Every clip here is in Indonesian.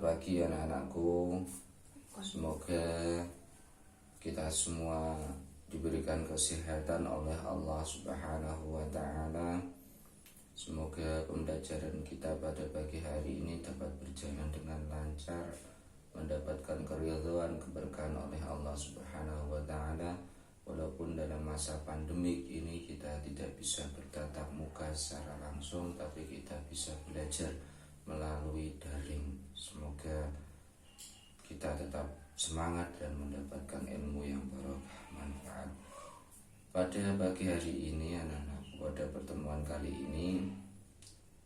pagi anak-anakku. Semoga kita semua diberikan kesehatan oleh Allah Subhanahu wa Ta'ala. Semoga pembelajaran kita pada pagi hari ini dapat berjalan dengan lancar, mendapatkan keridhaan keberkahan oleh Allah Subhanahu wa Ta'ala. Walaupun dalam masa pandemik ini kita tidak bisa bertatap muka secara langsung, tapi kita bisa belajar melalui daring. Semoga kita tetap semangat dan mendapatkan ilmu yang barokah manfaat. Pada pagi hari ini anak-anak, pada pertemuan kali ini,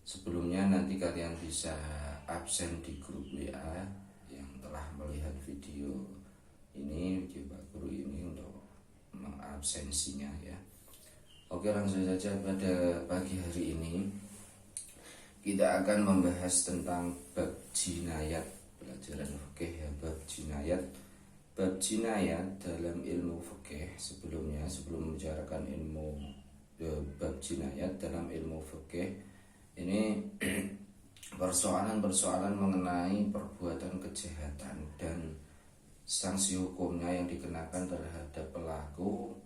sebelumnya nanti kalian bisa absen di grup WA yang telah melihat video ini, video Pak Guru ini untuk mengabsensinya ya. Oke, langsung saja pada pagi hari ini kita akan membahas tentang bab jinayat, pelajaran fikih ya, bab jinayat. Bab jinayat dalam ilmu fikih sebelum membicarakan ilmu bab jinayat dalam ilmu fikih ini persoalan-persoalan mengenai perbuatan kejahatan dan sanksi hukumnya yang dikenakan terhadap pelaku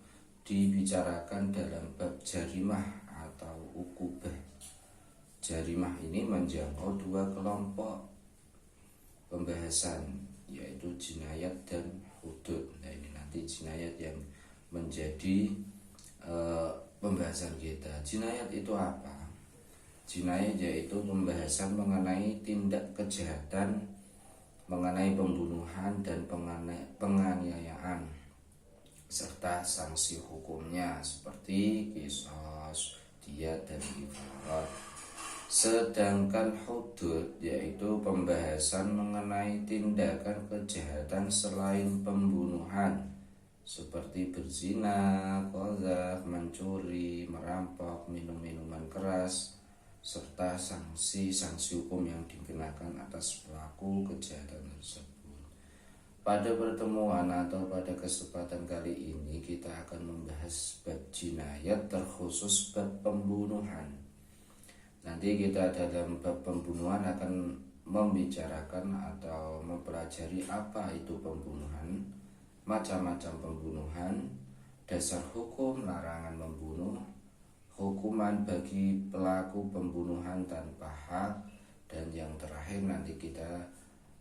dibicarakan dalam bab jarimah atau ukubah. Jarimah ini menjangkau dua kelompok pembahasan, yaitu jinayat dan hudud. Nah, ini nanti jinayat yang menjadi pembahasan kita. Jinayat itu apa? Jinayat yaitu pembahasan mengenai tindak kejahatan, mengenai pembunuhan dan penganiayaan serta sanksi hukumnya seperti qisas, diyat dan kafarat. Sedangkan hudud yaitu pembahasan mengenai tindakan kejahatan selain pembunuhan seperti berzina, qadzaf, mencuri, merampok, minum minuman keras serta sanksi hukum yang dikenakan atas pelaku kejahatan tersebut. Pada pertemuan atau pada kesempatan kali ini kita akan membahas bab jinayat, terkhusus bab pembunuhan. Nanti kita dalam bab pembunuhan akan membicarakan atau mempelajari apa itu pembunuhan, macam-macam pembunuhan, dasar hukum larangan membunuh, hukuman bagi pelaku pembunuhan tanpa hak, dan yang terakhir nanti kita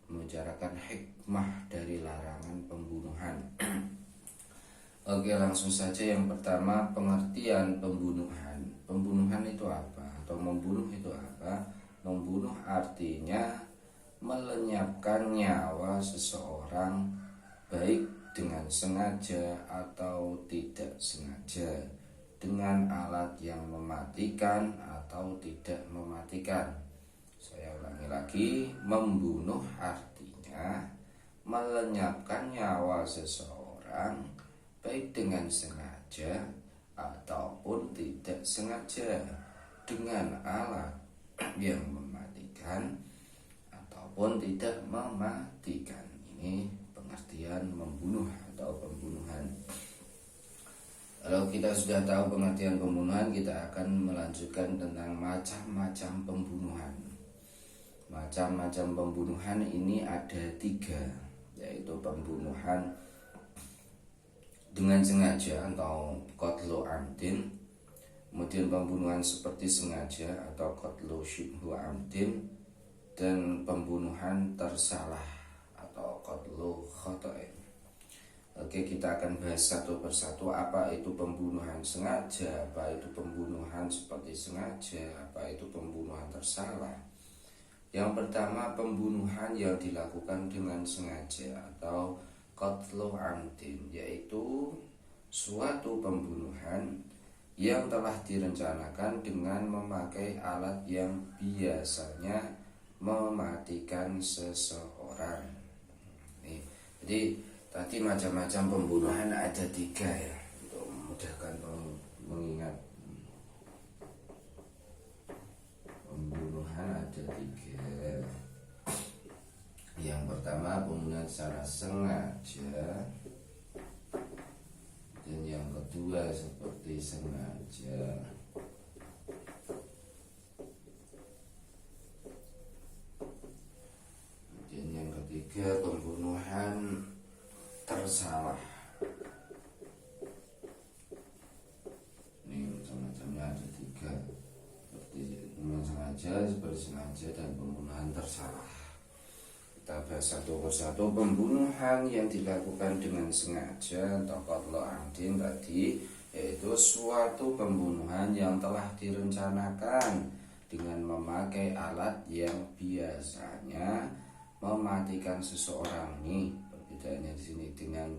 membicarakan hikmah dari larangan pembunuhan. Oke, langsung saja. Yang pertama, pengertian pembunuhan. Pembunuhan itu apa? Atau membunuh itu apa? Membunuh artinya melenyapkan nyawa seseorang baik dengan sengaja atau tidak sengaja, dengan alat yang mematikan atau tidak mematikan. Saya ulangi lagi, membunuh artinya melenyapkan nyawa seseorang baik dengan sengaja ataupun tidak sengaja, dengan alat yang mematikan ataupun tidak mematikan. Ini pengertian membunuh atau pembunuhan. Kalau kita sudah tahu pengertian pembunuhan, kita akan melanjutkan tentang macam-macam pembunuhan. Macam-macam pembunuhan ini ada 3, yaitu pembunuhan dengan sengaja atau qatlu amdin, kemudian pembunuhan seperti sengaja atau qatlu syibhu amdin, dan pembunuhan tersalah atau qatlu khata'in. Oke, kita akan bahas satu persatu apa itu pembunuhan sengaja, apa itu pembunuhan seperti sengaja, apa itu pembunuhan tersalah. Yang pertama, pembunuhan yang dilakukan dengan sengaja atau qatlu amdin, yaitu suatu pembunuhan yang telah direncanakan dengan memakai alat yang biasanya mematikan seseorang. Jadi tadi macam-macam pembunuhan ada 3 ya, untuk memudahkan mengingat. Pembunuhan ada 3. Yang pertama, pembunuhan secara sengaja, dan yang kedua seperti sengaja, dan ketiga, pembunuhan tersalah. Ini macam-macamnya ada 3, seperti dengan sengaja, bersengaja, dan pembunuhan tersalah. Kita bahas satu persatu. Pembunuhan yang dilakukan dengan sengaja atau qatlu amdin tadi, yaitu suatu pembunuhan yang telah direncanakan dengan memakai alat yang biasanya mematikan seseorang. Nih perbedaannya di sini dengan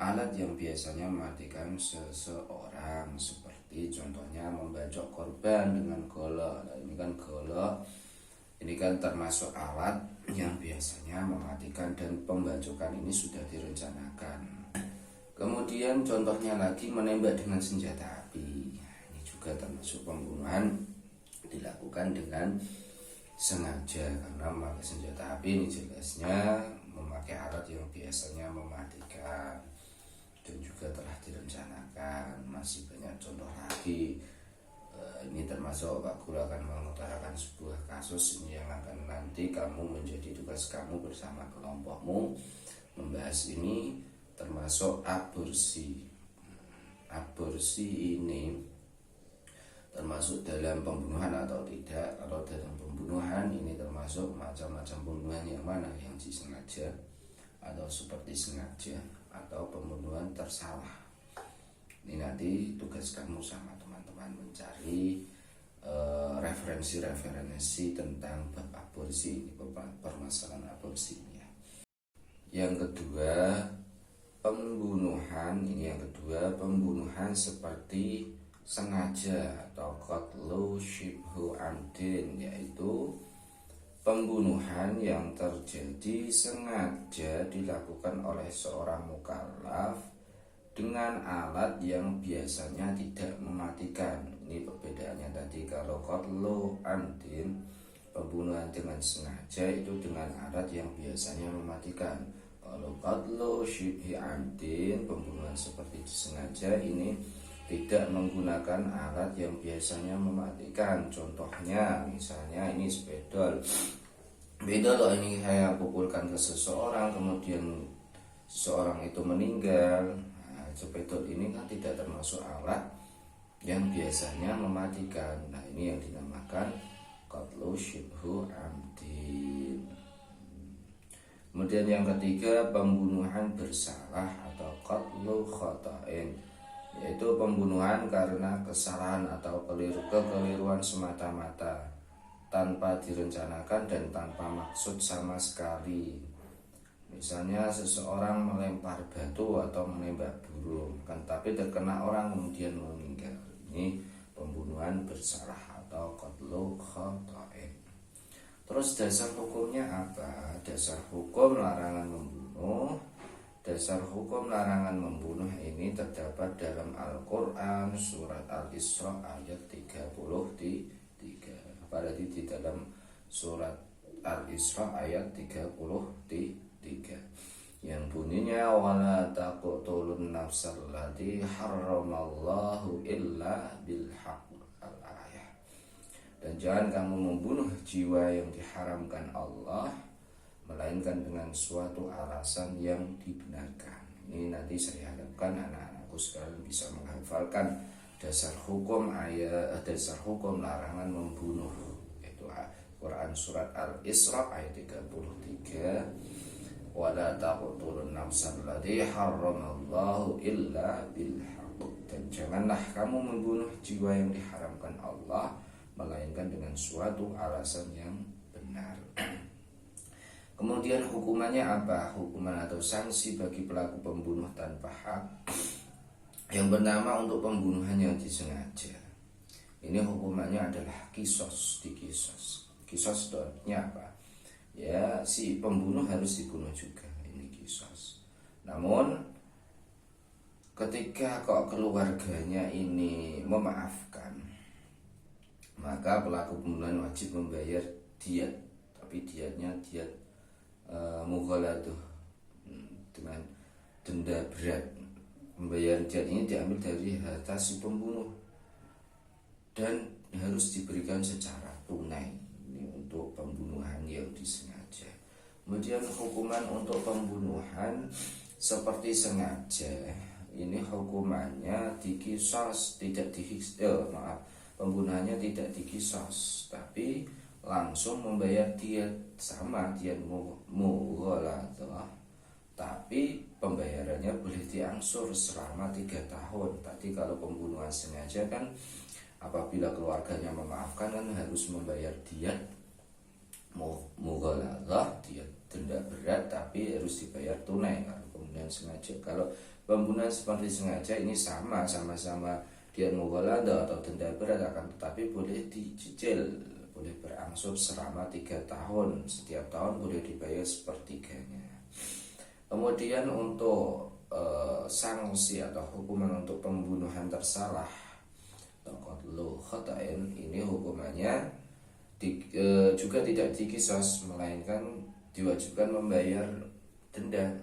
alat yang biasanya mematikan seseorang, seperti contohnya membacok korban dengan golok. Nah, ini kan golok, ini kan termasuk alat yang biasanya mematikan, dan pembacokan ini sudah direncanakan. Kemudian contohnya lagi menembak dengan senjata api. Ini juga termasuk pembunuhan dilakukan dengan sengaja, karena memakai senjata api ini jelasnya memakai alat yang biasanya mematikan dan juga telah direncanakan. Masih banyak contoh lagi. Ini termasuk Pak Guru akan mengutarakan sebuah kasus ini yang akan nanti kamu menjadi tugas kamu bersama kelompokmu membahas ini, termasuk aborsi. Aborsi ini termasuk dalam pembunuhan atau tidak. Kalau dalam pembunuhan ini termasuk macam-macam pembunuhan, yang mana yang disengaja atau seperti sengaja, atau pembunuhan tersalah. Ini nanti tugas kamu sama teman-teman mencari referensi tentang bab aborsi ini, permasalahan aborsi ini. Yang kedua, pembunuhan. Ini yang kedua, pembunuhan seperti sengaja atau qatlu syibhu amdin, yaitu pembunuhan yang terjadi sengaja dilakukan oleh seorang mukallaf dengan alat yang biasanya tidak mematikan. Ini perbedaannya tadi. Kalau qatlu amdin, pembunuhan dengan sengaja, itu dengan alat yang biasanya mematikan. Kalau qatlu syibhi amdin, pembunuhan seperti disengaja, ini tidak menggunakan alat yang biasanya mematikan. Contohnya misalnya ini spidol. Spidol ini saya pukulkan ke seseorang, kemudian seseorang itu meninggal. Nah, spidol ini kan tidak termasuk alat yang biasanya mematikan. Nah, ini yang dinamakan qatlu syibhu amdin. Kemudian yang ketiga, pembunuhan bersalah atau qatlu khata'in, yaitu pembunuhan karena kesalahan atau kekeliruan semata-mata, tanpa direncanakan dan tanpa maksud sama sekali. Misalnya seseorang melempar batu atau menembak burung, kan, tapi terkena orang kemudian meninggal. Ini pembunuhan bersalah atau qatlu khata'in. Terus dasar hukumnya apa? Dasar hukum larangan membunuh. Dasar hukum larangan membunuh ini terdapat dalam Al-Quran surat Al-Isra ayat 33. Berarti di dalam surat Al-Isra ayat 33, yang bunyinya wala taqtulun nafsal lati harramallahu illa bilhaq al-ayah. Dan jangan kamu membunuh jiwa yang diharamkan Allah melainkan dengan suatu alasan yang dibenarkan. Ini nanti saya harapkan anak-anakku sekalian bisa menghafalkan dasar hukum dasar hukum larangan membunuh, yaitu Quran surat Al-Isra ayat 33, wala taqtulun nafsal lati harramallahu illa bilhaq. Dan janganlah kamu membunuh jiwa yang diharamkan Allah melainkan dengan suatu alasan yang benar. Kemudian hukumannya apa? Hukuman atau sanksi bagi pelaku pembunuh tanpa hak. Yang pertama, untuk pembunuhan yang disengaja, ini hukumannya adalah kisos, dikisos. Kisos itu artinya apa? Ya, si pembunuh harus dibunuh juga, ini kisos. Namun ketika kok keluarganya ini memaafkan, maka pelaku pembunuhan wajib membayar diat, tapi diatnya diat mughaladuh, dengan denda berat. Pembayaran diat ini diambil dari harta si pembunuh dan harus diberikan secara tunai. Ini untuk pembunuhan yang disengaja. Kemudian hukuman untuk pembunuhan seperti sengaja, ini hukumannya dikisos, tidak pembunuhannya tidak dikisos, tapi langsung membayar diat, sama diat mughaladah, tapi pembayarannya boleh diangsur selama 3 tahun. Tadi kalau pembunuhan sengaja kan apabila keluarganya memaafkan kan harus membayar diat mughaladah, diat denda berat, tapi harus dibayar tunai kalau pembunuhan sengaja. Kalau pembunuhan seperti sengaja ini sama-sama diat mughaladah atau denda berat, akan tetapi boleh dicicil, boleh berangsur selama 3 tahun, setiap tahun boleh dibayar sepertiganya. Kemudian untuk sanksi atau hukuman untuk pembunuhan tersalah, ini hukumannya juga tidak dikisos, melainkan diwajibkan membayar denda,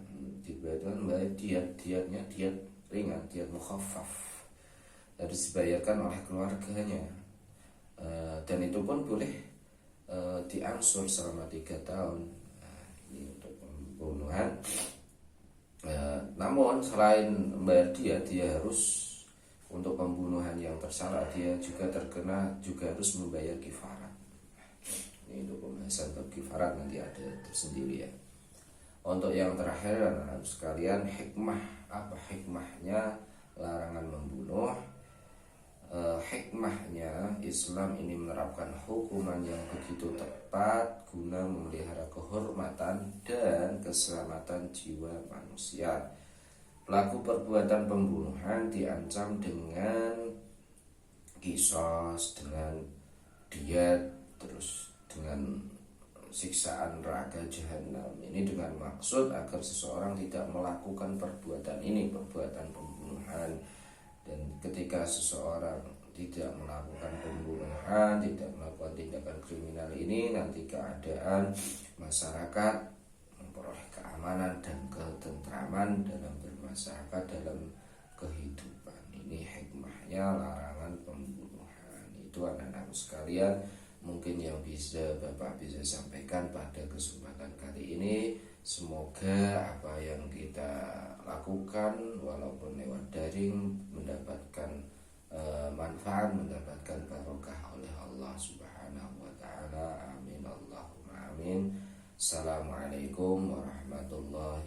diwajibkan membayar diatnya diat ringan, diat mukhaffaf, harus dibayarkan oleh keluarganya, dan itu pun boleh diangsur selama 3 tahun. Ini untuk pembunuhan. Namun selain membayar dia harus, untuk pembunuhan yang tersalah dia juga harus membayar kifarat. Ini untuk pembahasan kifarat nanti ada tersendiri ya. Untuk yang terakhir anak-anak sekalian, hikmah. Apa hikmahnya larangan membunuh? Hikmahnya Islam ini menerapkan hukuman yang begitu tepat guna memelihara kehormatan dan keselamatan jiwa manusia. Pelaku perbuatan pembunuhan diancam dengan kisos, dengan diat, terus dengan siksaan neraka jahanam. Ini dengan maksud agar seseorang tidak melakukan perbuatan ini, perbuatan pembunuhan. Dan ketika seseorang tidak melakukan pembunuhan, tidak melakukan tindakan kriminal ini, nanti keadaan masyarakat memperoleh keamanan dan ketentraman dalam bermasyarakat, dalam kehidupan. Ini hikmahnya larangan pembunuhan. Itu anak-anak sekalian mungkin yang Bapak bisa sampaikan pada kesempatan kali ini. Semoga apa yang kita lakukan walaupun lewat daring mendapatkan manfaat, mendapatkan barokah oleh Allah Subhanahu wa taala. Amin Allahumma amin. Assalamualaikum warahmatullahi